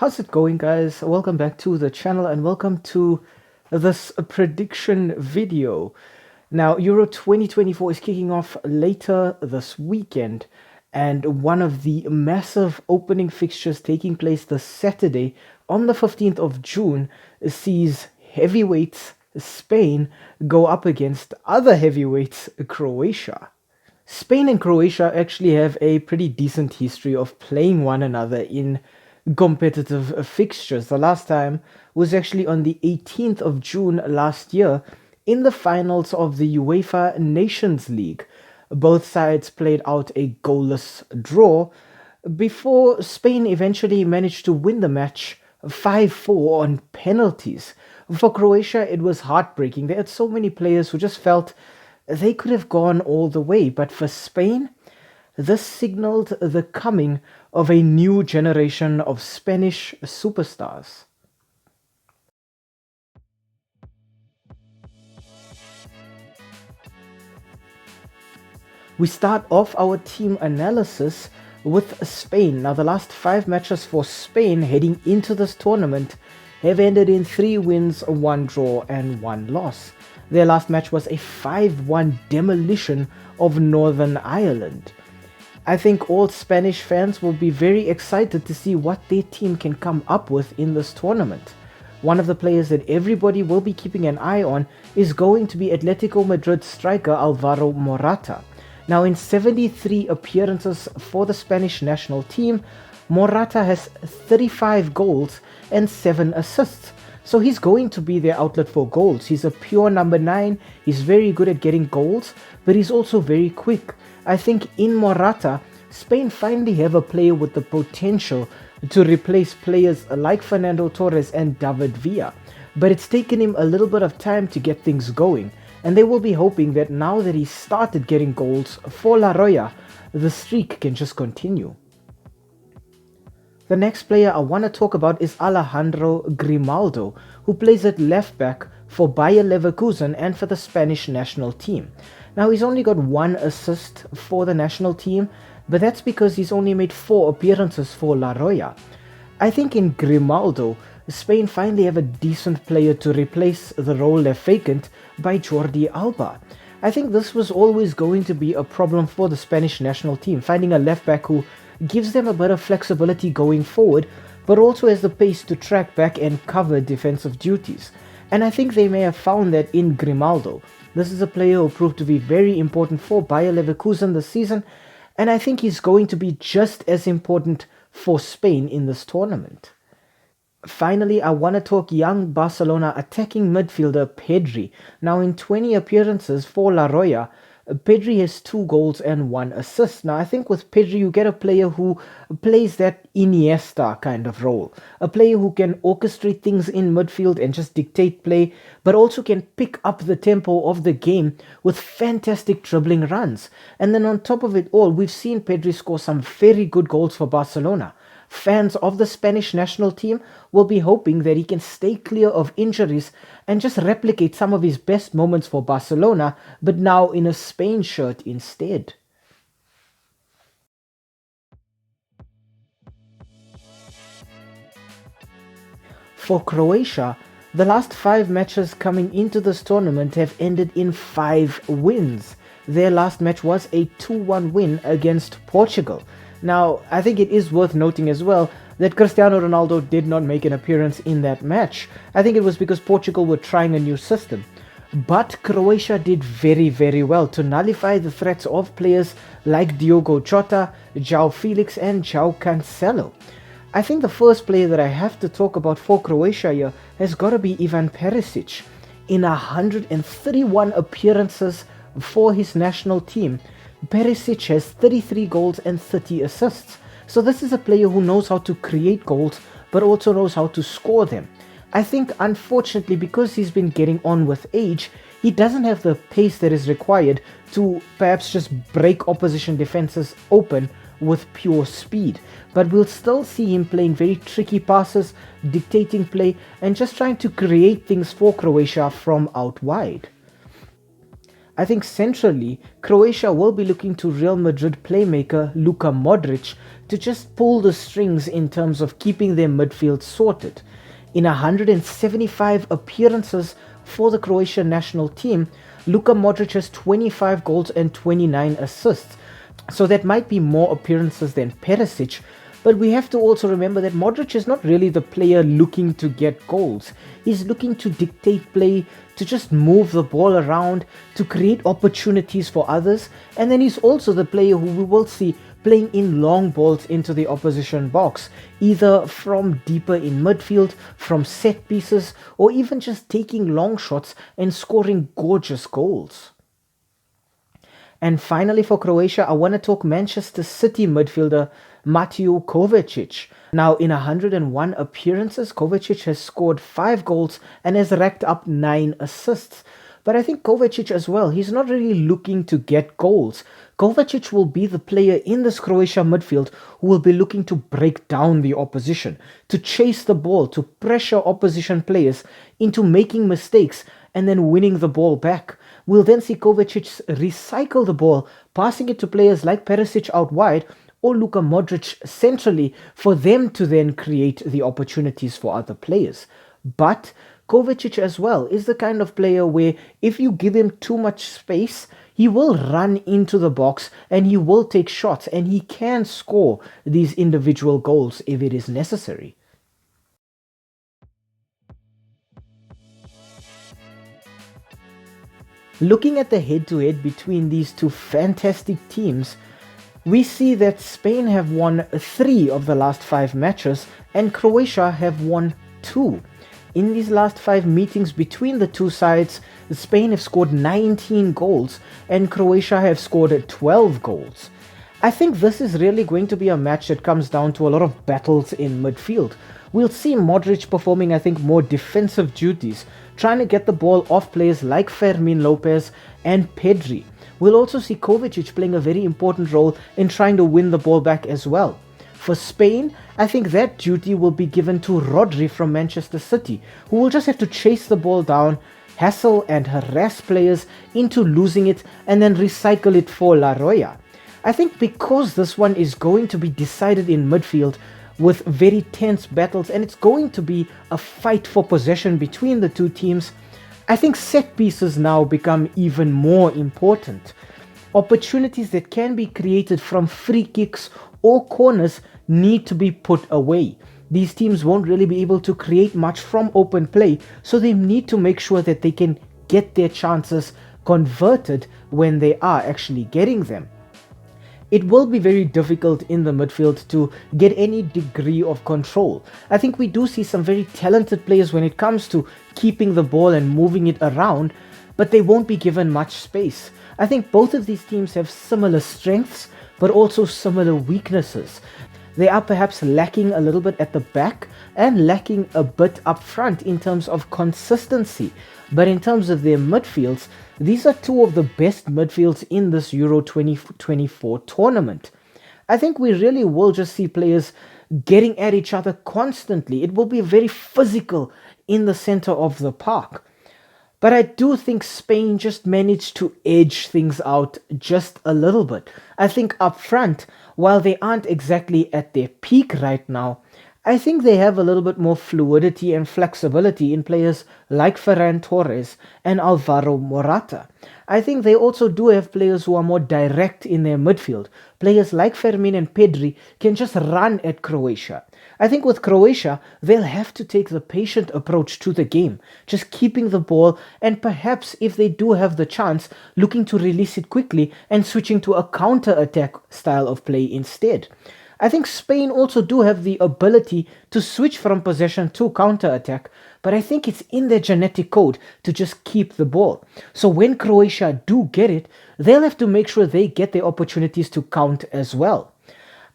How's it going, guys? Welcome back to the channel and welcome to this prediction video. Now, Euro 2024 is kicking off later this weekend, and one of the massive opening fixtures taking place this Saturday on the 15th of June sees heavyweights Spain go up against other heavyweights Croatia. Spain and Croatia actually have a pretty decent history of playing one another in competitive fixtures. The last time was actually on the 18th of June last year in the finals of the UEFA Nations League. Both sides played out a goalless draw before Spain eventually managed to win the match 5-4 on penalties. For Croatia, it was heartbreaking. They had so many players who just felt they could have gone all the way, but for Spain, this signaled the coming of a new generation of Spanish superstars. We start off our team analysis with Spain. Now, the last 5 matches for Spain heading into this tournament have ended in 3 wins, 1 draw, and 1 loss. Their last match was a 5-1 demolition of Northern Ireland. I think all Spanish fans will be very excited to see what their team can come up with in this tournament. One of the players that everybody will be keeping an eye on is going to be Atletico Madrid striker Alvaro Morata. Now, in 73 appearances for the Spanish national team, Morata has 35 goals and 7 assists. So he's going to be their outlet for goals. He's a pure number 9, he's very good at getting goals, but he's also very quick. I think in Morata, Spain finally have a player with the potential to replace players like Fernando Torres and David Villa. But it's taken him a little bit of time to get things going, and they will be hoping that now that he's started getting goals for La Roja, the streak can just continue. The next player I want to talk about is Alejandro Grimaldo, who plays at left back for Bayer Leverkusen and for the Spanish national team. Now, he's only got 1 assist for the national team, but that's because he's only made 4 appearances for La Roja. I think in Grimaldo, Spain finally have a decent player to replace the role left vacant by Jordi Alba. I think this was always going to be a problem for the Spanish national team, finding a left back who gives them a bit of flexibility going forward, but also has the pace to track back and cover defensive duties. And I think they may have found that in Grimaldo. This is a player who proved to be very important for Bayer Leverkusen this season, and I think he's going to be just as important for Spain in this tournament. Finally, I want to talk young Barcelona attacking midfielder Pedri. Now, in 20 appearances for La Roja, Pedri has 2 goals and 1 assist. Now, I think with Pedri, you get a player who plays that Iniesta kind of role. A player who can orchestrate things in midfield and just dictate play, but also can pick up the tempo of the game with fantastic dribbling runs. And then on top of it all, we've seen Pedri score some very good goals for Barcelona. Fans of the Spanish national team will be hoping that he can stay clear of injuries and just replicate some of his best moments for Barcelona, but now in a Spain shirt instead. For Croatia, the last 5 matches coming into this tournament have ended in 5 wins. Their last match was a 2-1 win against Portugal. Now, I think it is worth noting as well that Cristiano Ronaldo did not make an appearance in that match. I think it was because Portugal were trying a new system. But Croatia did very well to nullify the threats of players like Diogo Jota, João Felix and João Cancelo. I think the first player that I have to talk about for Croatia here has got to be Ivan Perisic. In 131 appearances for his national team, Perisic has 33 goals and 30 assists. So this is a player who knows how to create goals, but also knows how to score them. I think, unfortunately, because he's been getting on with age, he doesn't have the pace that is required to perhaps just break opposition defenses open with pure speed. But we'll still see him playing very tricky passes, dictating play, and just trying to create things for Croatia from out wide. I think centrally, Croatia will be looking to Real Madrid playmaker Luka Modric to just pull the strings in terms of keeping their midfield sorted. In 175 appearances for the Croatian national team, Luka Modric has 25 goals and 29 assists. So that might be more appearances than Perisic, but we have to also remember that Modric is not really the player looking to get goals. He's looking to dictate play, to just move the ball around, to create opportunities for others, and then he's also the player who we will see playing in long balls into the opposition box, either from deeper in midfield, from set pieces, or even just taking long shots and scoring gorgeous goals. And finally for Croatia, I want to talk Manchester City midfielder Mateo Kovacic. Now in 101 appearances, Kovacic has scored 5 goals and has racked up 9 assists. But I think Kovacic as well, he's not really looking to get goals. Kovacic will be the player in this Croatia midfield who will be looking to break down the opposition, to chase the ball, to pressure opposition players into making mistakes and then winning the ball back. We'll then see Kovacic recycle the ball, passing it to players like Perisic out wide or Luka Modric centrally for them to then create the opportunities for other players. But Kovacic as well is the kind of player where if you give him too much space, he will run into the box and he will take shots and he can score these individual goals if it is necessary. Looking at the head-to-head between these two fantastic teams, we see that Spain have won 3 of the last 5 matches and Croatia have won 2. In these last 5 meetings between the two sides, Spain have scored 19 goals and Croatia have scored 12 goals. I think this is really going to be a match that comes down to a lot of battles in midfield. We'll see Modric performing, I think, more defensive duties, trying to get the ball off players like Fermin Lopez and Pedri. We'll also see Kovacic playing a very important role in trying to win the ball back as well. For Spain, I think that duty will be given to Rodri from Manchester City, who will just have to chase the ball down, hassle and harass players into losing it and then recycle it for La Roja. I think because this one is going to be decided in midfield with very tense battles and it's going to be a fight for possession between the two teams, I think set pieces now become even more important. Opportunities that can be created from free kicks or corners need to be put away. These teams won't really be able to create much from open play, so they need to make sure that they can get their chances converted when they are actually getting them. It will be very difficult in the midfield to get any degree of control. I think we do see some very talented players when it comes to keeping the ball and moving it around, but they won't be given much space. I think both of these teams have similar strengths, but also similar weaknesses. They are perhaps lacking a little bit at the back and lacking a bit up front in terms of consistency. But in terms of their midfields, these are two of the best midfields in this Euro 2024 tournament. I think we really will just see players getting at each other constantly. It will be very physical in the center of the park. But I do think Spain just managed to edge things out just a little bit. I think up front, while they aren't exactly at their peak right now, I think they have a little bit more fluidity and flexibility in players like Ferran Torres and Alvaro Morata. I think they also do have players who are more direct in their midfield. Players like Fermin and Pedri can just run at Croatia. I think with Croatia, they'll have to take the patient approach to the game, just keeping the ball and perhaps if they do have the chance, looking to release it quickly and switching to a counter-attack style of play instead. I think Spain also do have the ability to switch from possession to counter-attack, but I think it's in their genetic code to just keep the ball. So when Croatia do get it, they'll have to make sure they get their opportunities to count as well.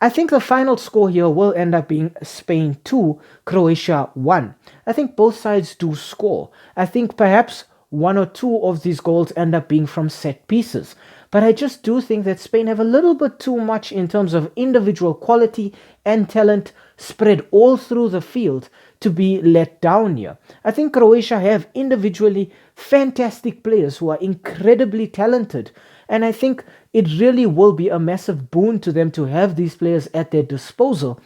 I think the final score here will end up being Spain 2, Croatia 1. I think both sides do score. I think perhaps 1 or 2 of these goals end up being from set pieces. But I just do think that Spain have a little bit too much in terms of individual quality and talent spread all through the field to be let down here. I think Croatia have individually fantastic players who are incredibly talented. And I think it really will be a massive boon to them to have these players at their disposal.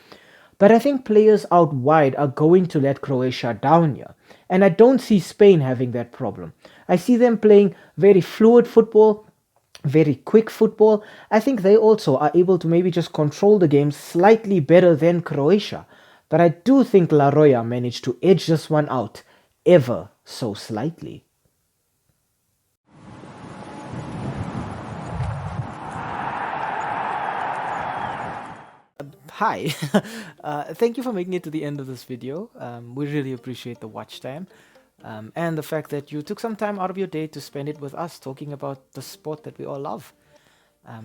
But I think players out wide are going to let Croatia down here. And I don't see Spain having that problem. I see them playing very fluid football, very quick football. I think they also are able to maybe just control the game slightly better than Croatia. But I do think La Roya managed to edge this one out ever so slightly. Hi, thank you for making it to the end of this video. We really appreciate the watch time and the fact that you took some time out of your day to spend it with us talking about the sport that we all love.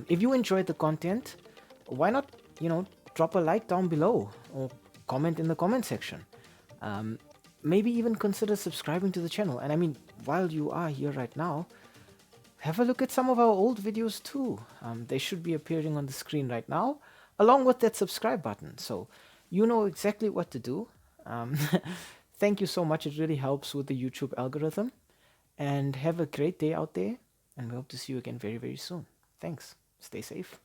If you enjoyed the content, why not, drop a like down below or comment in the comment section. Maybe even consider subscribing to the channel. And I mean, while you are here right now, have a look at some of our old videos too. They should be appearing on the screen right now, along with that subscribe button. So you know exactly what to do. Thank you so much. It really helps with the YouTube algorithm. And have a great day out there. And we hope to see you again very, very soon. Thanks. Stay safe.